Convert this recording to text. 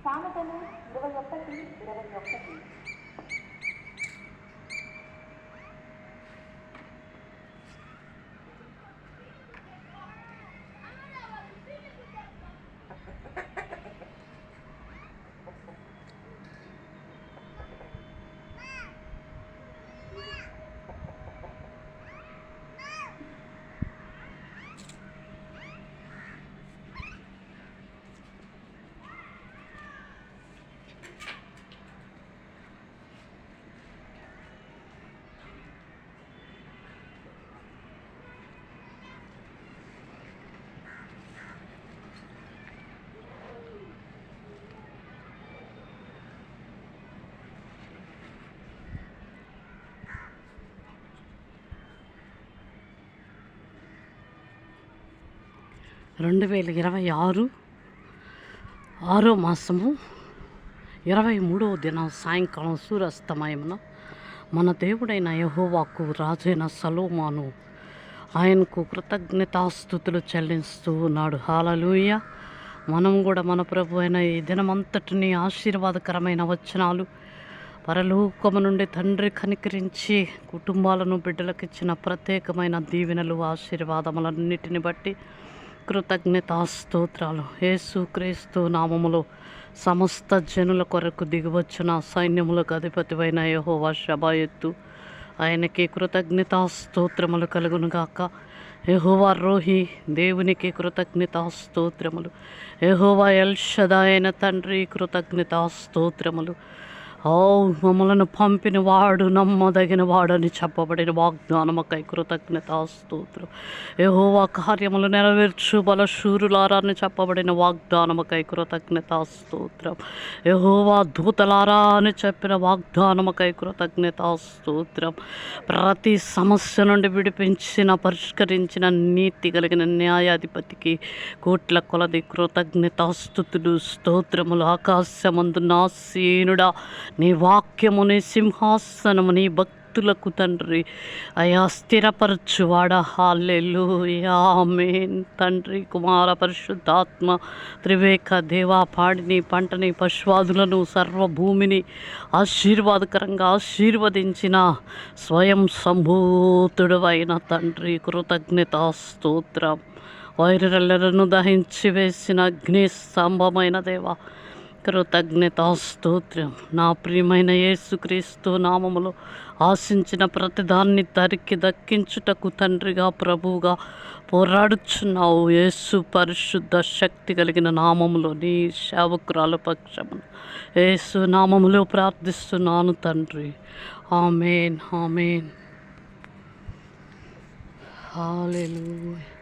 సామెతలు 21:21. రెండు 2026 6వ మాసము 23వ దినం సాయంకాలం సూర్యాస్తమయమున మన దేవుడైన యెహోవాకు రాజైన సొలొమోను ఆయనకు కృతజ్ఞతాస్తుతులు చెల్లిస్తూ ఉన్నాడు. హల్లెలూయా. మనం కూడా మన ప్రభు అయిన ఈ దినమంతటిని ఆశీర్వాదకరమైన వచనాలు పరలోకము నుండి తండ్రి కనికరించి కుటుంబాలను బిడ్డలకు ఇచ్చిన ప్రత్యేకమైన దీవెనలు ఆశీర్వాదములన్నిటిని బట్టి కృతజ్ఞతాస్తోత్రాలు. యేసుక్రీస్తు నామములో సమస్త జనుల కొరకు దిగివచ్చిన సైన్యములకు అధిపతివైన యెహోవా షబాయెత్తు. ఆయనకి కృతజ్ఞతాస్తోత్రములు కలుగునుగాక. యెహోవా రోహి, దేవునికి కృతజ్ఞతాస్తోత్రములు. యెహోవా ఎల్ షదాయ్ అయిన తండ్రి కృతజ్ఞతాస్తోత్రములు. మమ్మలను పంపిన వాడు నమ్మదగిన వాడని చెప్పబడిన వాగ్దానమకై కృతజ్ఞతాస్తోత్రం. యెహోవా కార్యములు నెరవేర్చు బలశూరులారా అని చెప్పబడిన వాగ్దానమకై కృతజ్ఞతాస్తోత్రం. యెహోవా దూతలారా అని చెప్పిన వాగ్దానమకై కృతజ్ఞతాస్తోత్రం. ప్రతి సమస్య నుండి విడిపించిన పరిష్కరించిన నీతి కలిగిన న్యాయాధిపతికి కోట్ల కొలది కృతజ్ఞతాస్తుతులు స్తోత్రములు. ఆకాశమందు నాసీనుడా, నీ వాక్యము నీ సింహాసనము నీ భక్తులకు తండ్రి అయా స్థిరపరచువాడ. హల్లెలూయా ఆమేన్. తండ్రి కుమార పరిశుద్ధాత్మ త్రివేక దేవా, పాడిని పంటని పశువాదులను సర్వభూమిని ఆశీర్వాదకరంగా ఆశీర్వదించిన స్వయం సంభూతుడవైన తండ్రి కృతజ్ఞతాస్తోత్రం. వైరలను దహించి వేసిన అగ్ని స్తంభమైన దేవా కృతజ్ఞతాస్తోత్రం. నా ప్రియమైన యేసుక్రీస్తు నామములో ఆశించిన ప్రతిదాన్ని తరికి దక్కించుటకు తండ్రిగా ప్రభువుగా పోరాడుచున్నావు. యేసు పరిశుద్ధ శక్తి కలిగిన నామములో నీ సేవకురాల పక్షమును యేసు నామములో ప్రార్థిస్తున్నాను తండ్రి. ఆమేన్ ఆమేన్. హల్లెలూయా.